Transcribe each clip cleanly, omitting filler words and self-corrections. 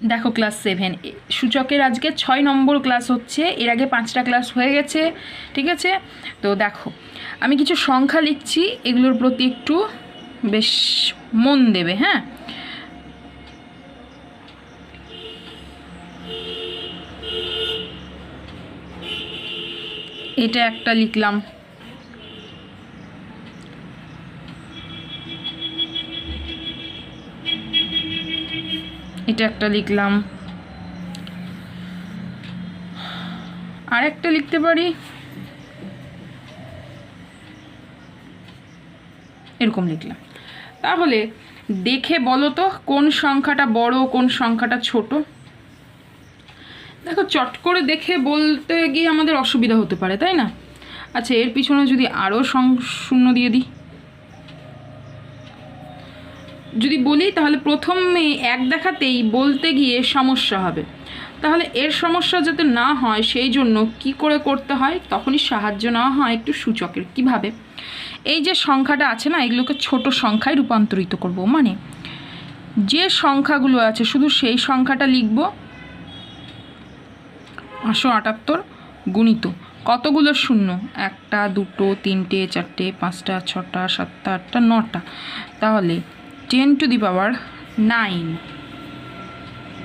দেখো ক্লাস 7 সূচকের আজকে 6 নম্বর ক্লাস হচ্ছে। এর আগে 5টা ক্লাস হয়ে গেছে, ঠিক আছে? তো দেখো আমি কিছু সংখ্যা লিখছি, এগুলোর প্রতি একটু বেশ মন দেবে। হ্যাঁ, এটা একটা লিখলাম, এটা একটা লিখলাম, আর একটা লিখতে পারি এরকম লিখলাম। তাহলে দেখে বলো তো কোন সংখ্যাটা বড় কোন সংখ্যাটা ছোট। দেখো চট করে দেখে বলতে গিয়ে আমাদের অসুবিধা হতে পারে, তাই না? আচ্ছা, এর পিছনে যদি আরও শূন্য দিয়ে দিই, যদি বলি তাহলে প্রথমে এক দেখাতেই বলতে গিয়ে সমস্যা হবে। তাহলে এর সমস্যা যাতে না হয় সেই জন্য কি করে করতে হয়, তখনই সাহায্য নেওয়া হয় একটু সূচকের। কিভাবে? এই যে সংখ্যাটা আছে না, এগুলোকে ছোট সংখ্যায় রূপান্তরিত করব। মানে যে সংখ্যাগুলো আছে শুধু সেই সংখ্যাটা লিখব 578 গুণিত কতগুলো শূন্য, 1টা 2টো 3টে 4টে 5টা 6টা 7টা 8টা 9টা, তাহলে 10 টু দি পাওয়ার 9।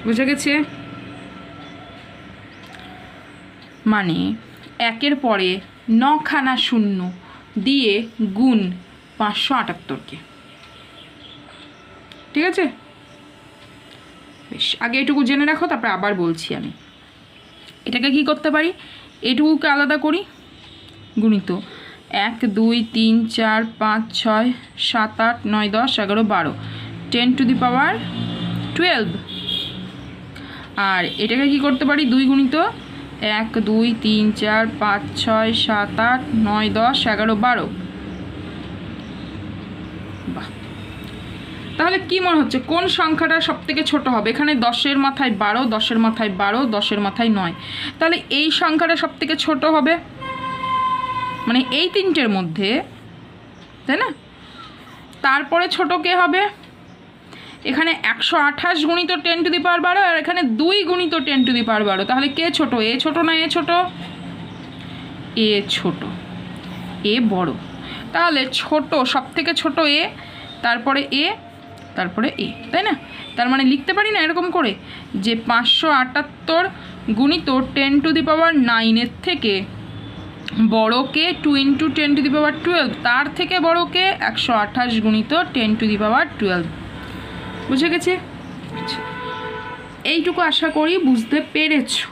বুঝে গেছে? মানে একের পরে 9খানা শূন্য দিয়ে গুণ 578কে। ঠিক আছে? বেশ, আগে এটুকু জেনে রাখো, তারপরে আবার বলছি আমি। এটাকে কি করতে পারি, এটুকুকে আলাদা করি, গুণিত 1 2 3 4 5 6 7 8 9 10 11 12, 10 টু দি পাওয়ার 12। আর এটাকে কি করতে পারি, 2 গুণিত 1 2 3 4 5 6 7 8 9 10 11 12। বাহ, তাহলে কি মনে হচ্ছে কোন সংখ্যাটা সব থেকে ছোট হবে? এখানে 10-এর মাথায় 12, 10-এর মাথায় 12, 10-এর মাথায় 9, তাহলে এই সংখ্যাটা সব থেকে ছোট হবে, মানে এই তিনটের মধ্যে, তাই না? তারপরে ছোট কে হবে? এখানে 128 গুণিত 10 টু দি পাওয়ার 12, আর এখানে 2 গুণিত 10 টু দি পাওয়ার 12। তাহলে কে ছোট, এ ছোট না এ ছোট? এ ছোট, এ বড়। তাহলে ছোট, সব থেকে ছোট এ, তারপরে এ, তারপরে এ, তাই না? তার মানে লিখতে পারি না এরকম করে যে 578 গুণিত 10 টু দি পাওয়ার 9-এর থেকে বড়কে 2 ইন্টু 10 টু দি পাওয়ার 12, তার থেকে বড়কে 128 গুণিত 10 টু দি পাওয়ার 12। বুঝে গেছে? আচ্ছা, এইটুকু আশা করি বুঝতে পেরেছো।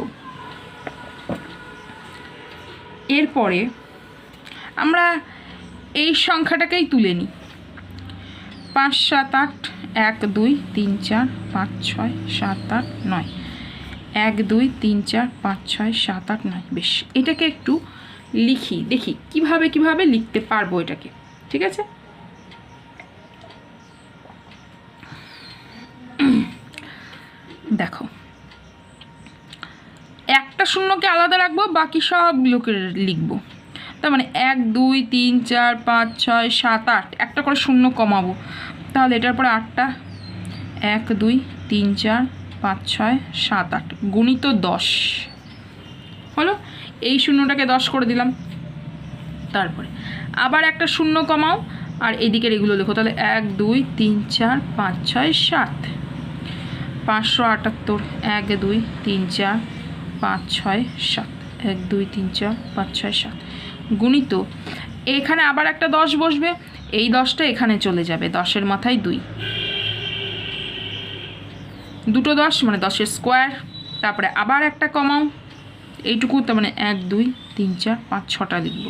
এরপরে আমরা এই সংখ্যাটাকেই তুলে নিই, 5 7 8 1 2 3 4 5 6 7 8 9, 1 2 3 4 5 6 7 8 9। বেশ, এটাকে একটু লিখি, দেখি কিভাবে লিখতে পারবো এটাকে। ঠিক আছে, দেখো একটা শূন্যকে আলাদা রাখবো, বাকি সবগুলোকে লিখবো। তার মানে 1 2 3 4 5 6 7 8, একটা করে শূন্য কমাবো, তাহলে এটার পরে 8টা, 1 2 3 4 5 6 7 8 গুণিত 10 হলো। এই শূন্যটাকে 10 করে দিলাম। তারপরে আবার একটা শূন্য কমাও, আর এইদিকের এগুলো লেখো। তাহলে 1 2 3 4 5 6 7, 578 1 2 3 4 5 6 7, 1 2 3 4 5 6 7 গুণিত, এখানে আবার একটা 10 বসবে, এই 10টা এখানে চলে যাবে, 10-এর মাথায় 2, দুটো 10 মানে 10-এর স্কোয়ার। তারপরে আবার একটা কমাও, এইটুকু, তার মানে 1 2 3 4 5 6টা লিখব,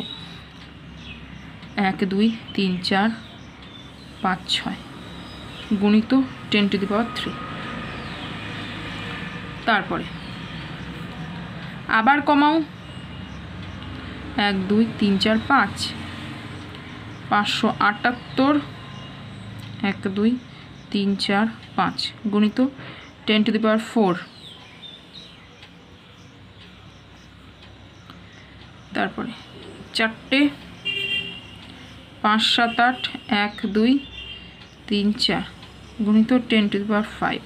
1 2 3 4 5 6 গুণিত 10 টু দি পাওয়ার 3। তারপরে আবার কমাও, 1 2 3 4 5, 578 1 2 3 4 5 গুণিত 10 টু দি পাওয়ার 4। তারপরে 4টে, 5 7 8 1 2 3 4 গুণিত 10 টু দি পাওয়ার 5।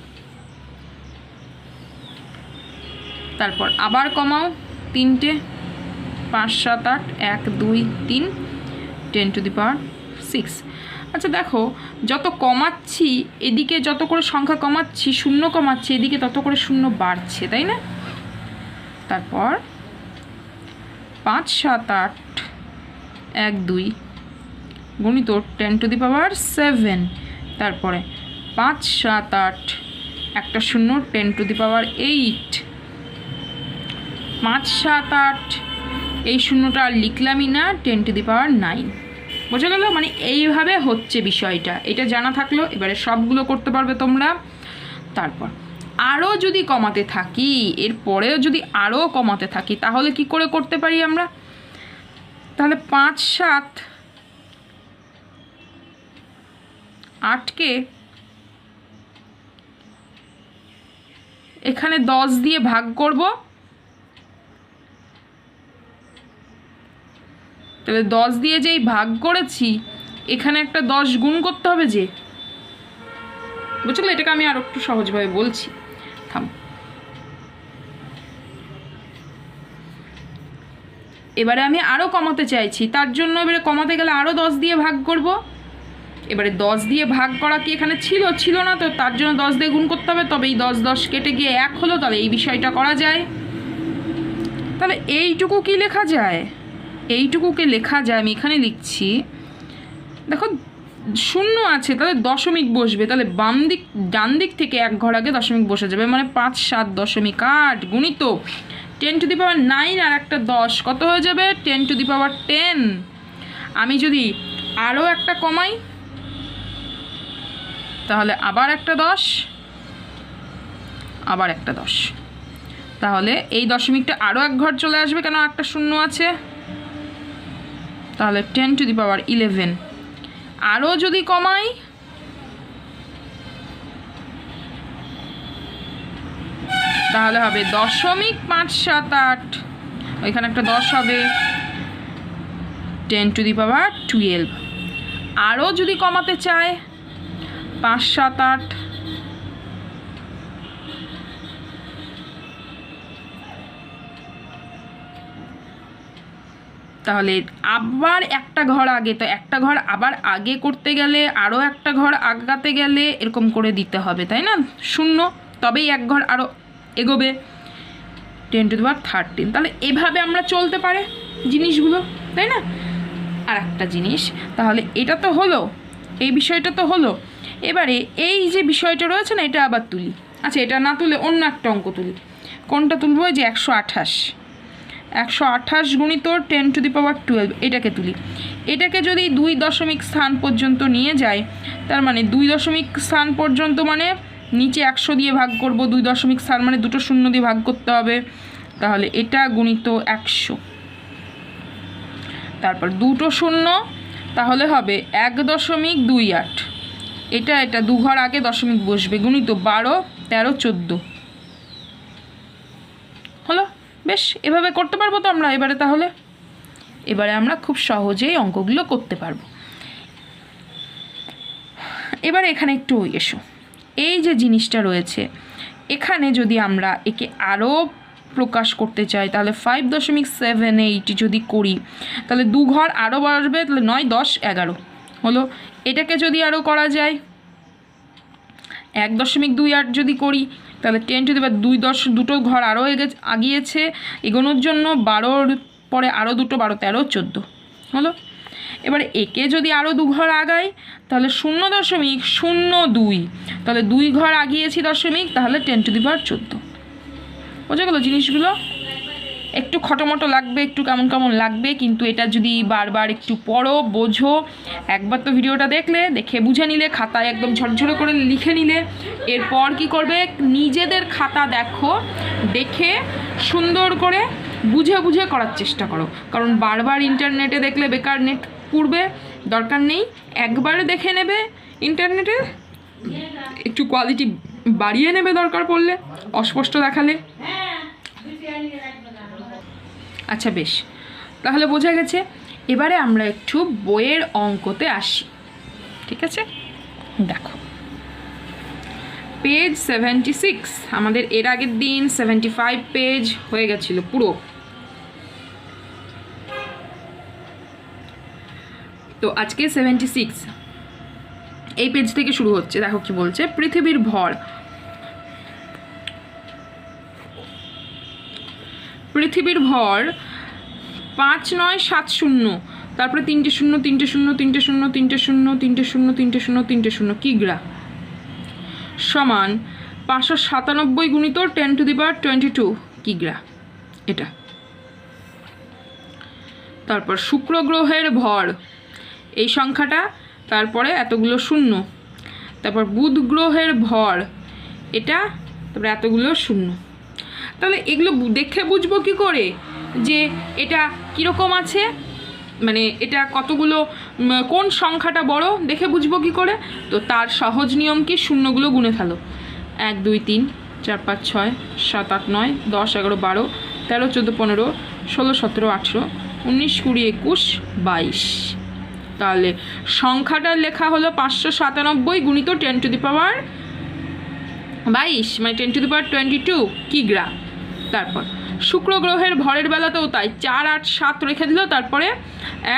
তারপর আবার কমাও 3টে, 5 7 8 1 2 3 10⁶। আচ্ছা দেখো, যত কমাচ্ছি এদিকে, যত করে সংখ্যা কমাচ্ছি, শূন্য কমাচ্ছি এদিকে, তত করে শূন্য বাড়ছে, তাই না? তারপর 5 7 8 1 2 গুণিত 10⁻7, তারপরে 5 7 8 একটা শূন্য 10⁸, 5 7 8 এই শূন্যটা আর লিখলামই না, 10⁹। বোঝা গেল? মানে এইভাবে হচ্ছে বিষয়টা, এটা জানা থাকলো। এবারে সবগুলো করতে পারবে তোমরা। তারপর আরও যদি কমাতে থাকি, এরপরেও যদি আরও কমাতে থাকি, তাহলে কি করে করতে পারি আমরা? তাহলে 5 7 8কে এখানে 10 দিয়ে ভাগ করব। তাহলে 10 দিয়ে যেই ভাগ করেছি, এখানে একটা 10 গুণ করতে হবে যে, বুঝলে? এটাকে আমি আর একটু সহজভাবে বলছি, থাম। এবারে আমি আরও কমাতে চাইছি, তার জন্য এবারে কমাতে গেলে আরও 10 দিয়ে ভাগ করব। এবারে 10 দিয়ে ভাগ করা কি এখানে ছিল না, তো তার জন্য 10 দিয়ে গুণ করতে হবে, তবে এই 10 10 কেটে গিয়ে 1 হলো। তাহলে এই বিষয়টা করা যায়। তাহলে এইটুকু কি লেখা যায়? এইটুকুকে লেখা যায়, আমি এখানে লিখছি, দেখো শূন্য আছে, তাহলে দশমিক বসবে। তাহলে ডান দিক থেকে 1 ঘর আগে দশমিক বসে যাবে, মানে 5 7 8 গুণিত 10⁹ আর একটা 10 কত হয়ে যাবে? 10⁻10। আমি যদি আরও একটা কমাই, তাহলে আবার একটা 10, আবার একটা 10, তাহলে এই দশমিকটা আরও 1 ঘর চলে আসবে, কেন একটা শূন্য আছে। তাহলে 10⁻11। আরও যদি কমাই, তাহলে হবে 0.5 7 8, ওইখানে একটা 10 হবে, 10⁻12। আরও যদি কমাতে চায়, 5 7 8, তাহলে আবার একটা ঘর আগে, তো একটা ঘর আবার আগে করতে গেলে, আরও একটা ঘর আগাতে গেলে এরকম করে দিতে হবে, তাই না? শূন্য, তবেই 1 ঘর আরও এগোবে, 10⁻13। তাহলে এভাবে আমরা চলতে পারে জিনিসগুলো, তাই না? আর একটা জিনিস, তাহলে এটা তো হলো, এই বিষয়টা তো হলো। এবারে এই যে বিষয়টা রয়েছে না, এটা আবার তুলি। আচ্ছা, এটা না তুলে অন্য একটা অঙ্ক তুলি। কোনটা তুলবো? যে 128 গুণিত 10⁻12, এটাকে তুলি। এটাকে যদি 2 দশমিক স্থান পর্যন্ত নিয়ে যায়, তার মানে 2 দশমিক স্থান পর্যন্ত, মানে নিচে 100 দিয়ে ভাগ করব, 2 দশমিক স্থান মানে দুটো শূন্য দিয়ে ভাগ করতে হবে। তাহলে এটা গুণিত 100, তারপর দুটো শূন্য, তাহলে হবে 1.28। এটা 2 ঘর আগে দশমিক বসবে, গুণিত 12 13 14 হলো। বেশ, এভাবে করতে পারবো তো আমরা। এবারে আমরা খুব সহজেই অঙ্কগুলো করতে পারবো। এবারে এখানে একটু এসো, এই যে জিনিসটা রয়েছে এখানে, যদি আমরা একে আরও প্রকাশ করতে চাই, তাহলে 5.78 যদি করি, তাহলে 2 ঘর আরও বাড়বে, তাহলে 9 10 11 হলো। এটাকে যদি আরও করা যায়, 1.28 যদি করি, তাহলে 10⁻2 দুটো ঘর আরও আগিয়েছে, এগোনোর জন্য 12 পরে আরও দুটো, 12 13 14 হলো। এবারে একে যদি আরও 2 ঘর আগাই, তাহলে 0.02, তাহলে 2 ঘর আগিয়েছি দশমিক, তাহলে 10⁻14। বোঝা গেল জিনিসগুলো? একটু খটোমটো লাগবে, একটু কেমন লাগবে, কিন্তু এটা যদি বারবার একটু পড়ো, বোঝো, একবার তো ভিডিওটা দেখে বুঝে নিলে, খাতায় একদম ঝরঝরে করে লিখে নিলে, এরপর কি করবে? নিজেদের খাতা দেখে সুন্দর করে বুঝে করার চেষ্টা করো। কারণ বারবার ইন্টারনেটে দেখলে বেকার নেট পুড়বে, দরকার নেই। একবার দেখে নেবে ইন্টারনেটে, একটু কোয়ালিটি বাড়িয়ে নেবে দরকার পড়লে, অস্পষ্ট দেখালে। আচ্ছা বেশ, তাহলে বোঝা গেছে। এবারে আমরা একটু বইয়ের অঙ্কতে আসি, ঠিক আছে? দেখো পেজ 76। আমাদের এর আগের দিন 75 পেজ হয়ে গেছিল পুরো। তো আজকে 76 এই পেজ থেকে শুরু হচ্ছে। দেখো কি বলছে, পৃথিবীর ভর। পৃথিবীর ভর 5970, তারপরে 3 0 3 0 3 0 3 0 3 0 3 0 3 0 কিগ্রা সমান 597 গুণিত 10⁻22 কিগ্রা। এটা তারপর শুক্র গ্রহের ভর এই সংখ্যাটা, তারপরে এতগুলো শূন্য। তারপর বুধ গ্রহের ভর এটা, তারপরে এতগুলো শূন্য। তাহলে এগুলো দেখে বুঝবো কি করে যে এটা কীরকম আছে, মানে এটা কতগুলো, কোন সংখ্যাটা বড় দেখে বুঝবো কি করে? তো তার সহজ নিয়ম কি, শূন্যগুলো গুনে ফেলো। 1 2 3 4 5 6 7 8 9 10 11 12 13 14 15 16 17 18 19 20 21 22। তাহলে সংখ্যাটার লেখা হলো 597 গুণিত 10⁻22, মানে 10⁻22 কিগ্রা। তারপর শুক্র গ্রহের ভরের বেলাতেও তাই, 4 8 7 রেখে দিল, তারপরে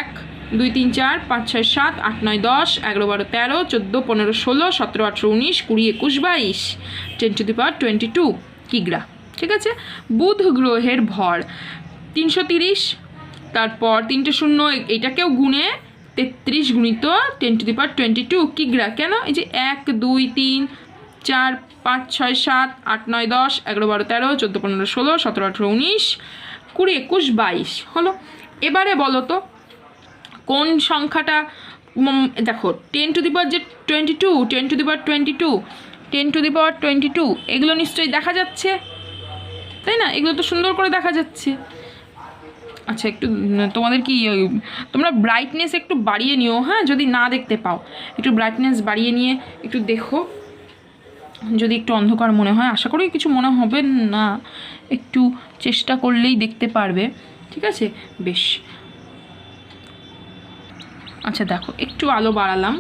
1 2 3 4 5 6 7 8 9 10 11 12 13 14 15 16 17 18 19 20 21 22 10⁻22 কিগ্রা। ঠিক আছে। বুধ গ্রহের ভর 330, তারপর 3টে শূন্য, এটাকেও গুনে 33 গুণিত 10⁻22 কিগ্রা। কেন? এই যে 1 2 3 4 5 6 7 8 9 10 11 12 13 14 15 16 17 18 19 20 21 22 হলো। এবারে বলো তো কোন সংখ্যাটা, দেখো 10⁻22 10⁻22 10⁻22 এগুলো নিশ্চয়ই দেখা যাচ্ছে, তাই না? এগুলো তো সুন্দর করে দেখা যাচ্ছে। আচ্ছা, একটু তোমাদের কি, তোমরা ব্রাইটনেস একটু বাড়িয়ে নিও, হ্যাঁ, যদি না দেখতে পাও একটু ব্রাইটনেস বাড়িয়ে নিয়ে একটু দেখো। যদি একটু অন্ধকার মনে হয়, আশা করি কিছু মনে হবে না, একটু চেষ্টা করলেই দেখতে পারবে। ঠিক আছে, বেশ। আচ্ছা দেখো, একটু আলো বাড়ালাম।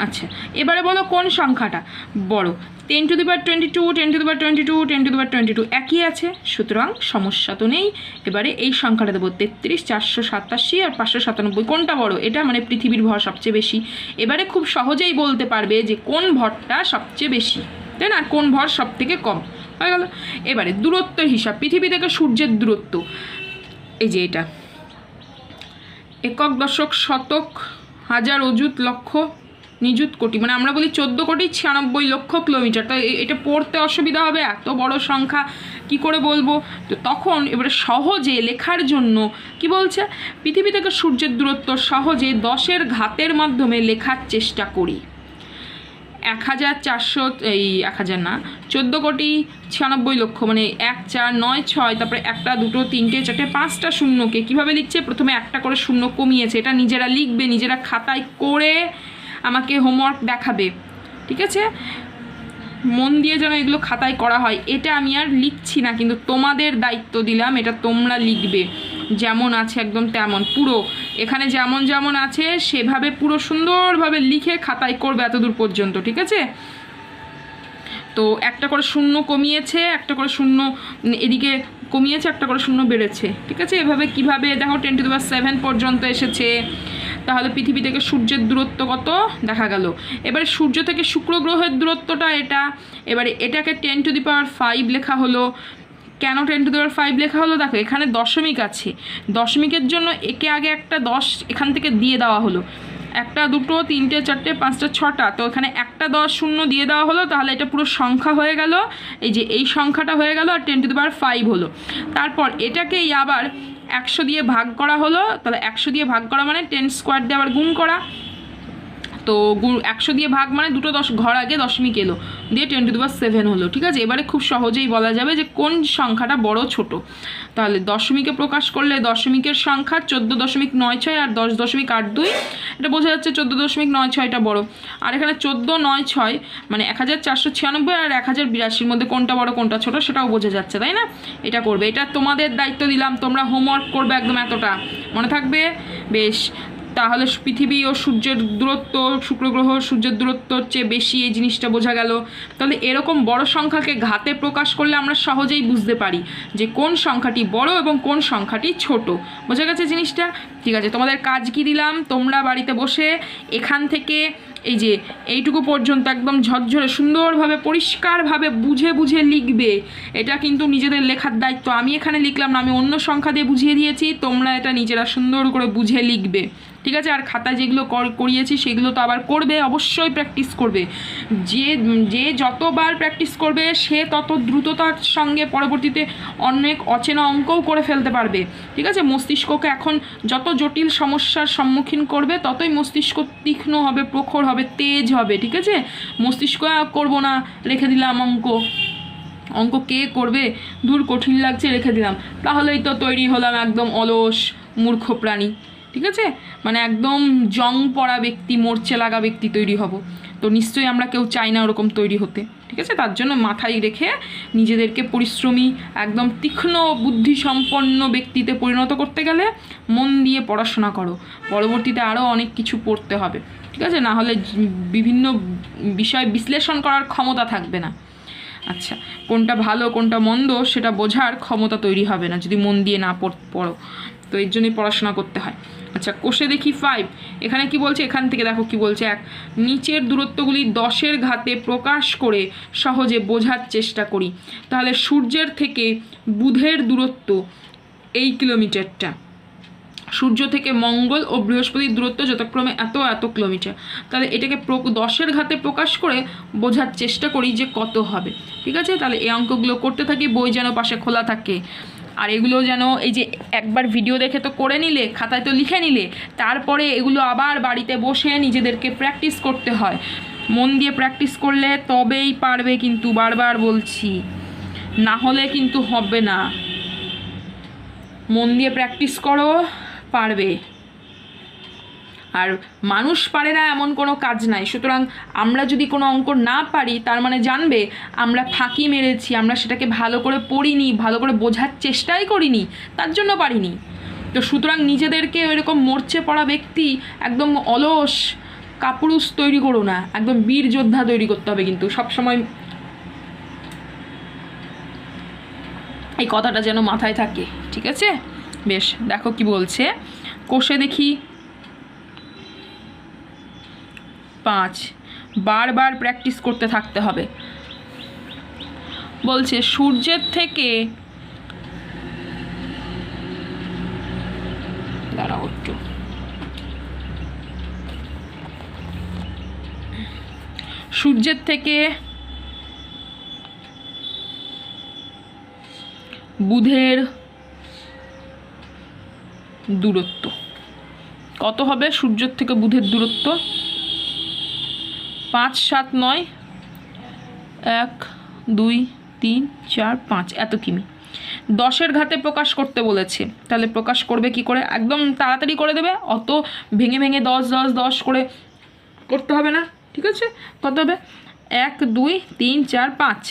আচ্ছা, এবারে বলো কোন সংখ্যাটা বড়। 10⁻22 10⁻22 10⁻22 একই আছে, সুতরাং সমস্যা তো নেই। এবারে এই সংখ্যাটা দেবো 33 487 আর 597, কোনটা বড়? এটা, মানে পৃথিবীর ভর সবচেয়ে বেশি। এবারে খুব সহজেই বলতে পারবে যে কোন ভরটা সবচেয়ে বেশি, তাই না? কোন ভর সব থেকে কম, হয়ে গেল। এবারে দূরত্বের হিসাব, পৃথিবী থেকে সূর্যের দূরত্ব, এই যে এটা একক দশক শতক হাজার অযুত লক্ষ নিযুত কোটি, মানে আমরা বলি 14,96,00,000 কিলোমিটার। তো এটা পড়তে অসুবিধা হবে, এত বড় সংখ্যা কি করে বলবো? তো তখন এবারে সহজে লেখার জন্য কি বলছে, পৃথিবী থেকে সূর্যের দূরত্ব সহজে 10-এর ঘাতের মাধ্যমে লেখার চেষ্টা করি। 1400, এই 1000 না, 14,96,00,000, মানে 1 4 9 6, তারপরে 1 2 3 4 5টা শূন্যকে কীভাবে লিখছে, প্রথমে একটা করে শূন্য কমিয়েছে। এটা নিজেরা লিখবে, নিজেরা খাতায় করে আমাকে হোমওয়ার্ক দেখাবে। ঠিক আছে, মন দিয়ে যেন এগুলো খাতায় করা হয়। এটা আমি আর লিখছি না, কিন্তু তোমাদের দায়িত্ব দিলাম, এটা তোমরা লিখবে যেমন আছে একদম তেমন, পুরো এখানে যেমন যেমন আছে সেভাবে পুরো সুন্দরভাবে লিখে খাতায় করবে এতদূর পর্যন্ত। ঠিক আছে, তো একটা করে শূন্য কমিয়েছে, একটা করে শূন্য এদিকে কমিয়েছে, একটা করে শূন্য বেড়েছে। ঠিক আছে, এভাবে কিভাবে দেখো 10⁻7 পর্যন্ত এসেছে। তাহলে পৃথিবী থেকে সূর্যের দূরত্ব কত দেখা গেল। এবারে সূর্য থেকে শুক্র গ্রহের দূরত্বটা এটা, এবারে এটাকে 10⁵ লেখা হলো। কেন 10⁵ লেখা হলো? দেখো এখানে দশমিক আছে, দশমিকের জন্য একে আগে একটা 10 এখান থেকে দিয়ে দেওয়া হলো। 1 2 3 4 5 6টা, তো এখানে একটা 10 শূন্য দিয়ে দেওয়া হলো, তাহলে এটা পুরো সংখ্যা হয়ে গেল। এই যে এই সংখ্যাটা হয়ে গেল, আর 10⁵ হলো। তারপর এটাকেই আবার 100 দিয়ে ভাগ করা হলো, তাহলে 100 দিয়ে ভাগ করা মানে 10 স্কোয়ার দিয়ে আবার গুণ করা। তো 100 দিয়ে ভাগ মানে দুটো 10 ঘর আগে দশমিক এলো, দিয়ে 10⁻7 হলো। ঠিক আছে, এবারে খুব সহজেই বলা যাবে যে কোন সংখ্যাটা বড় ছোট। তাহলে দশমিকে প্রকাশ করলে দশমিকের সংখ্যা 14.96 আর 10.82, এটা বোঝা যাচ্ছে 14.96টা বড়। আর এখানে 1496 মানে 1496 আর 1082 মধ্যে কোনটা বড় কোনটা ছোট সেটাও বোঝা যাচ্ছে, তাই না? এটা করবে, এটা তোমাদের দায়িত্ব দিলাম, তোমরা হোমওয়ার্ক করবে একদম এতটা, মনে থাকবে? বেশ, তাহলে পৃথিবী ও সূর্যের দূরত্ব, শুক্র গ্রহ সূর্যের দূরত্বর চেয়ে বেশি, এই জিনিসটা বোঝা গেল। তাহলে এরকম বড় সংখ্যাকে ঘাতে প্রকাশ করলে আমরা সহজেই বুঝতে পারি যে কোন সংখ্যাটি বড় এবং কোন সংখ্যাটি ছোট। বোঝা গেছে জিনিসটা? ঠিক আছে, তোমাদের কাজ কি দিলাম, তোমরা বাড়িতে বসে এখান থেকে এই যে এইটুকু পর্যন্ত একদম ঝরঝরে সুন্দরভাবে পরিষ্কারভাবে বুঝে বুঝে লিখবে। এটা কিন্তু নিজেদের লেখার দায়িত্ব। আমি এখানে লিখলাম না, আমি অন্য সংখ্যা দিয়ে বুঝিয়ে দিয়েছি, তোমরা এটা নিজেরা সুন্দর করে বুঝে লিখবে। ঠিক আছে? আর খাতায় যেগুলো করিয়েছি সেগুলো তো আবার করবে, অবশ্যই প্র্যাকটিস করবে। যে যতবার প্র্যাকটিস করবে সে তত দ্রুততার সঙ্গে পরবর্তীতে অনেক অচেনা অঙ্কও করে ফেলতে পারবে। ঠিক আছে? মস্তিষ্ককে এখন যত জটিল সমস্যার সম্মুখীন করবে ততই মস্তিষ্ক তীক্ষ্ণ হবে, প্রখর হবে, তেজ হবে। ঠিক আছে? মস্তিষ্ক করবো না, রেখে দিলাম অঙ্ক কে করবে, দূর কঠিন লাগছে রেখে দিলাম, তাহলেই তো তৈরি হলাম একদম অলস মূর্খ প্রাণী। ঠিক আছে? মানে একদম জং পড়া ব্যক্তি, মরচে লাগা ব্যক্তি তৈরি হব। তো নিশ্চয়ই আমরা কেউ চাই না ওরকম তৈরি হতে। ঠিক আছে? তার জন্য মাথায় রেখে নিজেদেরকে পরিশ্রমী, একদম তীক্ষ্ণ বুদ্ধিসম্পন্ন ব্যক্তিতে পরিণত করতে গেলে মন দিয়ে পড়াশোনা করো। পরবর্তীতে আরও অনেক কিছু পড়তে হবে। ঠিক আছে? না হলে বিভিন্ন বিষয় বিশ্লেষণ করার ক্ষমতা থাকবে না। আচ্ছা, কোনটা ভালো কোনটা মন্দ সেটা বোঝার ক্ষমতা তৈরি হবে না যদি মন দিয়ে না পড়ো। তো এর জন্যই পড়াশোনা করতে হয়। আচ্ছা, কোষে দেখি 5, এখানে কি বলছে, এখান থেকে দেখো কি বলছে। 1, নিচের দূরত্বগুলি 10-এর ঘাতে প্রকাশ করে সহজে বোঝার চেষ্টা করি। তাহলে সূর্যের থেকে বুধের দূরত্ব এই কিলোমিটারটা, সূর্য থেকে মঙ্গল ও বৃহস্পতির দূরত্ব যথাক্রমে এত কিলোমিটার। তাহলে এটাকে 10-এর ঘাতে প্রকাশ করে বোঝার চেষ্টা করি যে কত হবে। ঠিক আছে? তাহলে এই অঙ্কগুলো করতে থাকি, বই যেন পাশে খোলা থাকে। আর এগুলো যেন এই যে একবার ভিডিও দেখে তো করে নিলে, খাতায় তো লিখে নিলে, তারপরে এগুলো আবার বাড়িতে বসে নিজেদেরকে প্র্যাকটিস করতে হয়। মন দিয়ে প্র্যাকটিস করলে তবেই পারবে, কিন্তু বারবার বলছি, না হলে কিন্তু হবে না। মন দিয়ে প্র্যাকটিস করো, পারবে। আর মানুষ পারে না এমন কোনো কাজ নাই। সুতরাং আমরা যদি কোনো অঙ্ক না পারি তার মানে জানবে আমরা ফাঁকি মেরেছি, আমরা সেটাকে ভালো করে পড়িনি, ভালো করে বোঝার চেষ্টাই করিনি, তার জন্য পারিনি। তো সুতরাং নিজেদেরকে ওইরকম মরচে পড়া ব্যক্তি, একদম অলস কাপুরুষ তৈরি করো না, একদম বীর যোদ্ধা তৈরি করতে হবে। কিন্তু সবসময় এই কথাটা যেন মাথায় থাকে। ঠিক আছে? বেশ, দেখো কি বলছে। কোষে দেখি 5, বারবার প্র্যাকটিস করতে থাকতে হবে। বলছে সূর্যের থেকে, দাঁড়াও একটু, সূর্যের থেকে বুধের দূরত্ব কত হবে? সূর্যের থেকে বুধের দূরত্ব 5, 7, 9, 1, 2, 3, 4, 5 এত কিমি। 10-এর ঘাতে প্রকাশ করতে বলেছে, তাহলে প্রকাশ করবে কি করে? একদম তাড়াতাড়ি করে দেবে, অত ভেঙে 10 করে করতে হবে না। ঠিক আছে? কত হবে? 1, 2, 3, 4, 5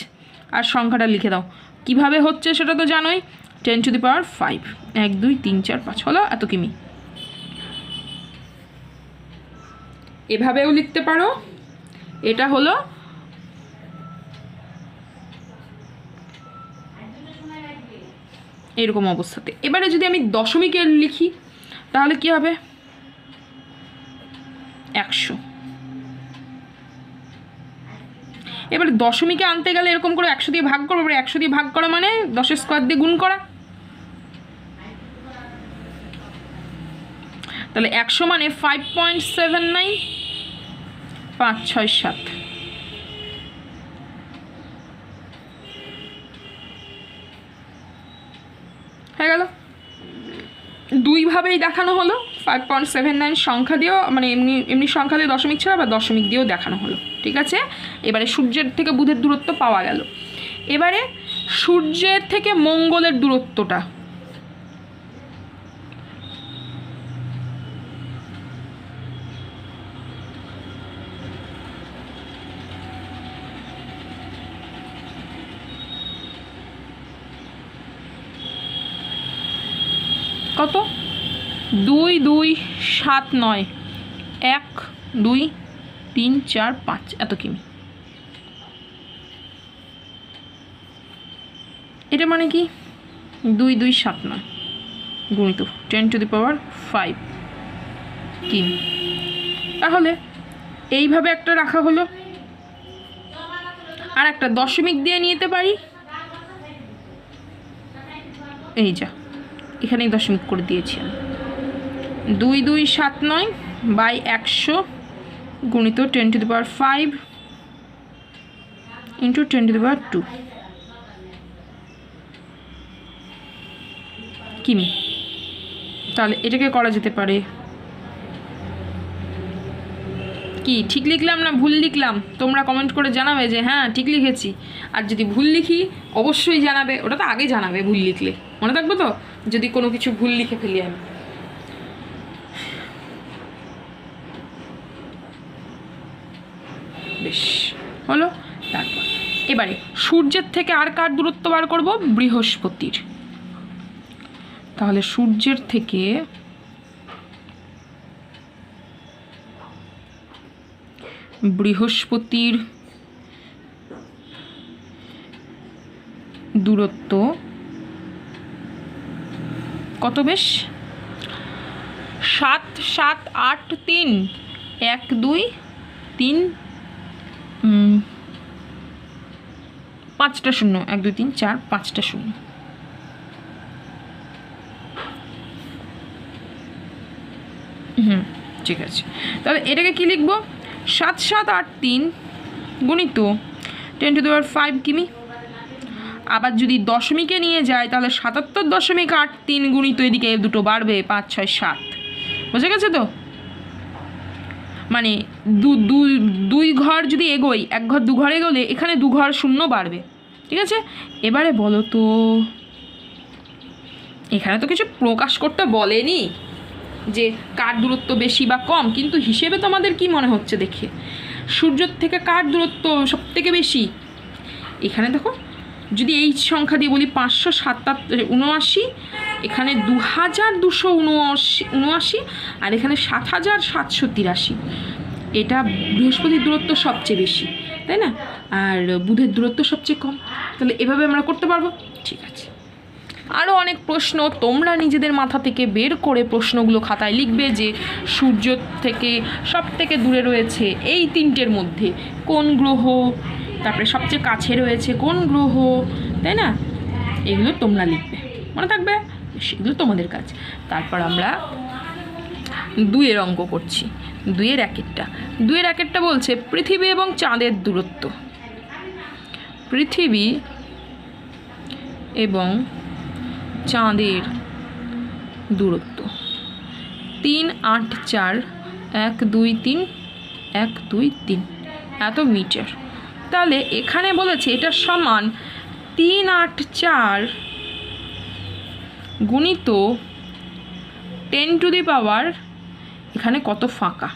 আর সংখ্যাটা লিখে দাও। কিভাবে হচ্ছে সেটা তো জানোই, 10⁵। 1, 2, 3, 4, 5 হলো এত কিমি। এভাবেও লিখতে পারো। এটা হলো এরকম অবস্থাতে। এবারে যদি আমি দশমিকে লিখি তাহলে কি হবে? 100। এবারে দশমিকে আনতে গেলে এরকম করে 100 দিয়ে ভাগ করবো। 100 দিয়ে ভাগ করা মানে 10-এর স্কোয়ার দিয়ে গুণ করা। তাহলে 100 মানে 5.79, 5, 6, 7 হয়ে গেল। দুইভাবেই দেখানো হলো। 5.79 সংখ্যা দিয়েও, মানে এমনি সংখ্যা দিয়ে দশমিক ছাড়া বা দশমিক দিয়েও দেখানো হলো। ঠিক আছে? এবারে সূর্যের থেকে বুধের দূরত্ব পাওয়া গেল। এবারে সূর্যের থেকে মঙ্গলের দূরত্বটা কত? 2 2 7 9 1 2 3 4 5 এত কিমি। এটা মানে কি 2 2 7 9 গুণিত 10⁵ কিমি। তাহলে এইভাবে একটা রাখা হলো, আর একটা দশমিক দিয়ে নিতে পারি, এই যা এখানেই দশমিক করে দিয়েছি আমি। 2 2 7 9 বাই 100 গুণিত 10⁵ ইন্টু 10⁵ কিমি। তাহলে এটাকে করা যেতে পারে কি, ঠিক লিখলাম না ভুল লিখলাম? তোমরা কমেন্ট করে জানাবে যে হ্যাঁ ঠিক লিখেছি, আর যদি ভুল লিখি অবশ্যই জানাবে। ওটা তো আগে জানাবে ভুল লিখলে, মনে থাকবে তো যদি কোনো কিছু ভুল লিখে ফেলি আমি। বেশ হলো। তারপর এবারে সূর্যের থেকে আর কার দূরত্ব বার করব? বৃহস্পতির। তাহলে সূর্যের থেকে বৃহস্পতির দূরত্ব কত? বেশ 7 7 8 3 1 2 3 5টা শূন্য, 1 2 3 4 5টা শূন্য। ঠিক আছে, তাহলে এটাকে কি লিখবো? 7 7 8 3 গুণিত 10⁵ কিমি। আবার যদি দশমিকে নিয়ে যায় তাহলে 77.83 গুণিত এদিকে দুটো বাড়বে 5 6 7। বুঝে গেছে তো? মানে দুই ঘর যদি এগোই, এক ঘর দু ঘর এগোলে এখানে 2 ঘর শূন্য বাড়বে। ঠিক আছে, এবারে বলো তো, এখানে তো কিছু প্রকাশ করতে বলেনি যে কার দূরত্ব বেশি বা কম, কিন্তু হিসেবে তোমাদের কি মনে হচ্ছে দেখে সূর্যের থেকে কার দূরত্ব সব থেকে বেশি? এখানে দেখো, যদি এই সংখ্যা দিয়ে বলি 577 এখানে 2279 আর এখানে 7783। এটা বৃহস্পতির দূরত্ব সবচেয়ে বেশি, তাই না? আর বুধের দূরত্ব সবচেয়ে কম। তাহলে এভাবে আমরা করতে পারবো। ঠিক আছে, আরও অনেক প্রশ্ন তোমরা নিজেদের মাথা থেকে বের করে প্রশ্নগুলো খাতায় লিখবে যে সূর্য থেকে সব থেকে দূরে রয়েছে এই তিনটের মধ্যে কোন গ্রহ, তারপরে সবচেয়ে কাছে রয়েছে কোন গ্রহ, তাই না? এগুলো তোমরা লিখবে, মনে থাকবে, সেগুলো তোমাদের কাজ। তারপর আমরা 2-এর অঙ্ক করছি। 2-এর একেরটা বলছে পৃথিবী এবং চাঁদের দূরত্ব। পৃথিবী এবং চাঁদের দূরত্ব 3 8 4 1 2 3 1 2 3 এত মিটার। তাহলে এখানে বলেছে এটা সমান 3 8 4 গুণিত 10⁻, এখানে কত ফাঁকা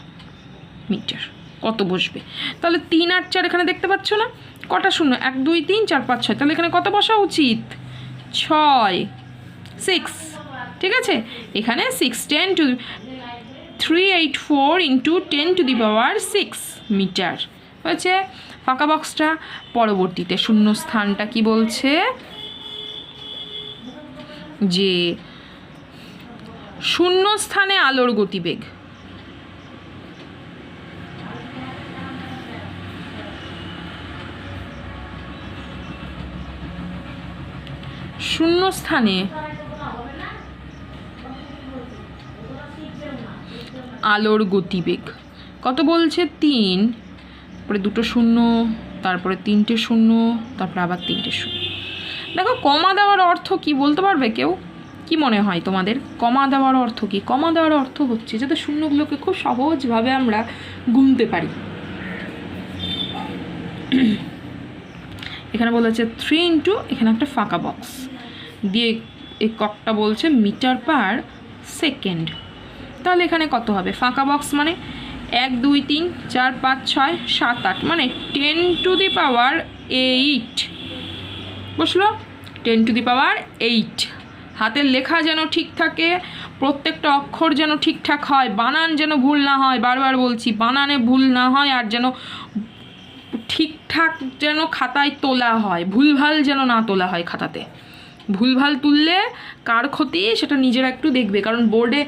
মিটার, কত বসবে? তাহলে 3 8 4 এখানে দেখতে পাচ্ছ না কটা শূন্য? 1 2 3 4 5 6। তাহলে এখানে কত বসা উচিত? 6 6। ঠিক আছে, এখানে 6 384 ইন্টু 10⁻6 মিটার হয়েছে ফাঁকা বক্সটা। পরবর্তীতে শূন্য স্থানটা কি বলছে? যে শূন্য স্থানে আলোর গতিবেগ। শূন্য স্থানে আলোর গতিবেগ কত বলছে? 3, তারপরে 2টো শূন্য, তারপরে 3টে শূন্য, তারপরে আবার 3টে শূন্য। দেখো, কমা দেওয়ার অর্থ কি বলতে পারবে কেউ? কি মনে হয় তোমাদের কমা দেওয়ার অর্থ কি? কমা দেওয়ার অর্থ হচ্ছে যাতে শূন্যগুলোকে খুব সহজভাবে আমরা গুনতে পারি। এখানে বলেছে 3 ইন্টু, এখানে একটা ফাঁকা বক্স দিয়ে এককটা বলছে মিটার পার সেকেন্ড। তাহলে এখানে কত হবে? ফাঁকা বক্স মানে 1 2 3 4 5 6 7 8, মানে 10⁸। বসলো 10⁸। হাতের লেখা যেন ঠিক থাকে, প্রত্যেকটা অক্ষর যেন ঠিকঠাক হয়, বানান যেন ভুল না হয়, বারবার বলছি বানানে ভুল না হয়, আর যেন ঠিকঠাক যেন খাতায় তোলা হয়, ভুলভাল যেন না তোলা হয় খাতাতে। ভুলভাল তুললে কার ক্ষতি সেটা নিজেরা একটু দেখবে, কারণ বোর্ডে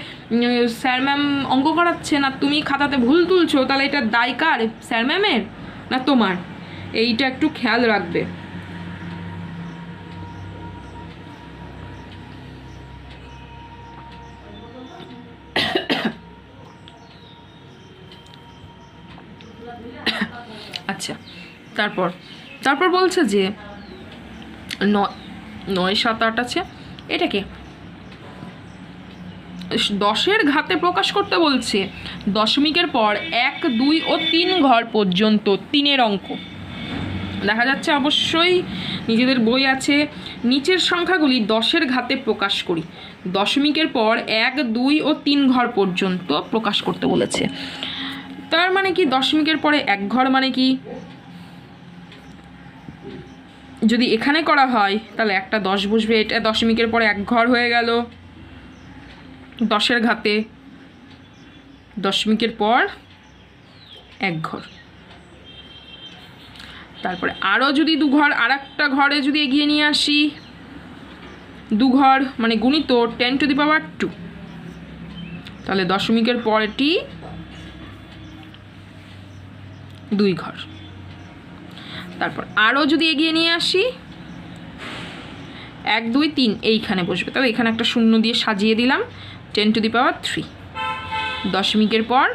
স্যার ম্যাম অঙ্ক করাচ্ছে না, তুমি খাতাতে ভুল তুলছো, তাহলে এটা দায় কার? স্যার ম্যামের না তোমার? এইটা একটু খেয়াল রাখবে। আচ্ছা, তারপর বলছে যে 9, 7, 8 আছে, এটাকে 10-এর ঘাতে প্রকাশ করতে বলছে। দশমিকের পর 1, 2 ও 3 ঘর পর্যন্ত 3-এর অঙ্ক দেখা যাচ্ছে, অবশ্যই নিজেদের বই আছে। নিচের সংখ্যাগুলি 10-এর ঘাতে প্রকাশ করি। দশমিকের পর 1, 2 ও 3 ঘর পর্যন্ত প্রকাশ করতে বলেছে। তার মানে কি দশমিকের পরে 1 ঘর মানে কি? যদি এখানে করা হয় তাহলে একটা 10 বসবে, এটা দশমিকের পরে 1 ঘর হয়ে গেল 10-এর ঘাতে, দশমিকের পর 1 ঘর। তারপরে আরও যদি 2 ঘর, আর একটা ঘরে যদি এগিয়ে নিয়ে আসি, 2 ঘর মানে গুণিত 10⁻², তাহলে দশমিকের পরেটি 2 ঘর। তারপর আরও যদি এগিয়ে নিয়ে আসি, 1, 2, 3 এইখানে বসবে, তাহলে এখানে একটা শূন্য দিয়ে সাজিয়ে দিলাম 10⁻³ দশমিকের পর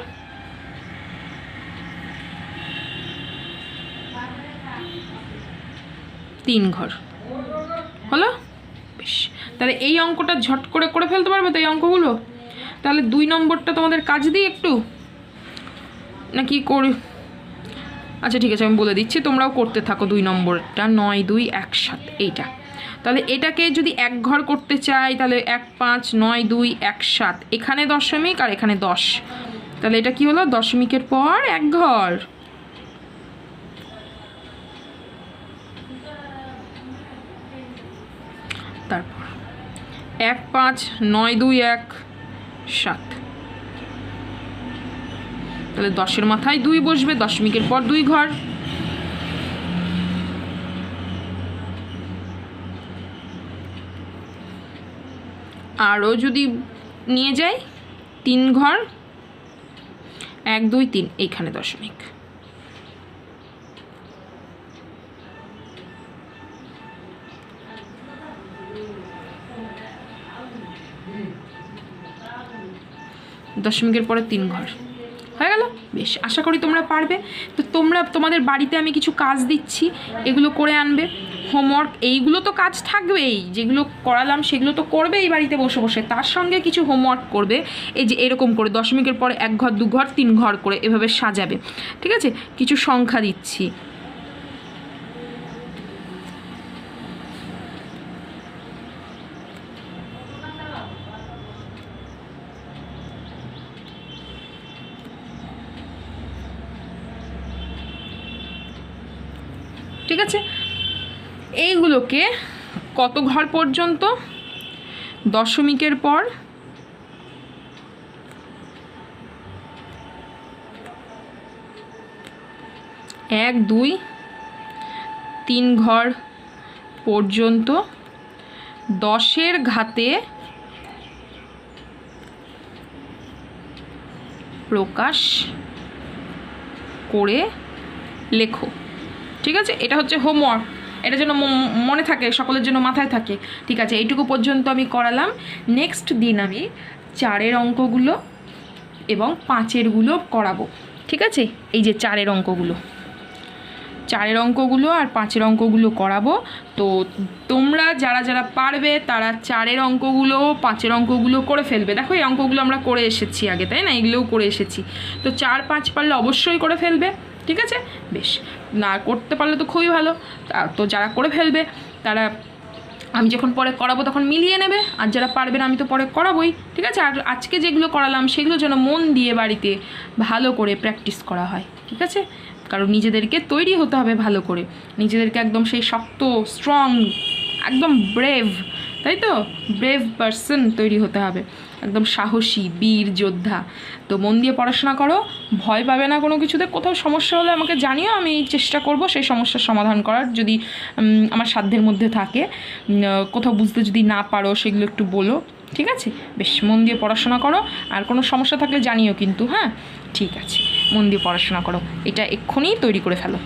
3 ঘর হলো। বেশ, তাহলে এই অঙ্কটা ঝট করে করে ফেলতে পারবে তো এই অঙ্কগুলো? তাহলে 2 নম্বরটা তোমাদের কাজ দিই একটু, নাকি করি? আচ্ছা ঠিক আছে, আমি বলে দিচ্ছি, তোমরাও করতে থাকো 2 নম্বরটা, 9, 2, 1, 7 এইটা। তাহলে এটাকে যদি 1 ঘর করতে চাই, তাহলে 1, 5, 9, 2, 1, 7, এখানে দশমিক আর এখানে 10, তাহলে এটা কি হলো? দশমিকের পর 1 ঘর। তারপর 1, 5, 9, 2, 1, 7, তাহলে 10-এর মাথায় 2 বসবে, দশমিকের পর 2 ঘর। আরও যদি নিয়ে যাই 3 ঘর, 1, 2, 3 এইখানে দশমিক। দশমিকের পরে 3 ঘর হয়ে গেল। বেশ, আশা করি তোমরা পারবে। তো তোমাদের বাড়িতে আমি কিছু কাজ দিচ্ছি, এগুলো করে আনবে। হোমওয়ার্ক এইগুলো তো কাজ থাকবেই, যেগুলো করালাম সেগুলো তো করবেই বাড়িতে বসে বসে, তার সঙ্গে কিছু হোমওয়ার্ক করবে। এই যে এরকম করে দশমিকের পরে 1 ঘর, 2 ঘর, 3 ঘর করে এভাবে সাজাবে, ঠিক আছে? কিছু সংখ্যা দিচ্ছি। ঠিক আছে, এইগুলোকে কত ঘর পর্যন্ত? দশমিকের পর 1, 2, 3 ঘর পর্যন্ত 10-এর ঘাতে প্রকাশ করে লেখো। ঠিক আছে, এটা হচ্ছে হোমওয়ার্ক, এটা যেন মনে থাকে, সকলের জন্য মাথায় থাকে। ঠিক আছে, এইটুকু পর্যন্ত আমি করালাম। নেক্সট দিন আমি 4-এর অঙ্কগুলো এবং 5-এরগুলো করাবো। ঠিক আছে, এই যে 4-এর অঙ্কগুলো, 4-এর অঙ্কগুলো আর 5-এর অঙ্কগুলো করাবো। তো তোমরা যারা যারা পারবে তারা 4-এর অঙ্কগুলো, 5-এর অঙ্কগুলো করে ফেলবে। দেখো এই অঙ্কগুলো আমরা করে এসেছি আগে, তাই না? এগুলোও করে এসেছি। তো 4, 5 পারলে অবশ্যই করে ফেলবে। ঠিক আছে, বেশ, না করতে পারলে তো খুবই ভালো। তো যারা করে ফেলবে তারা আমি যখন পরে করাবো তখন মিলিয়ে নেবে, আর যারা পারবে না আমি তো পরে করাবোই। ঠিক আছে, আর আজকে যেগুলো করালাম সেগুলো যেন মন দিয়ে বাড়িতে ভালো করে প্র্যাকটিস করা হয়। ঠিক আছে, কারণ নিজেদেরকে তৈরি হতে হবে ভালো করে, নিজেদেরকে একদম সেই শক্ত, স্ট্রং, একদম ব্রেভ, তাই তো, ব্রেভ পারসন তৈরি হতে হবে। একদম সাহসী বীর যোদ্ধা। তো মন দিয়ে পড়াশোনা করো, ভয় পাবে না কোনো কিছুতে। কোথাও সমস্যা হলে আমাকে জানিও, আমি চেষ্টা করব সেই সমস্যার সমাধান করার, যদি আমার সাধ্যের মধ্যে থাকে। কোথাও বুঝতে যদি না পারো সেগুলো একটু বলো, ঠিক আছে? বেশ, মন দিয়ে পড়াশোনা করো, আর কোনো সমস্যা থাকলে জানিও কিন্তু, হ্যাঁ? ঠিক আছে, মন দিয়ে পড়াশোনা করো, এটা এক্ষুনি তৈরি করে ফেলো।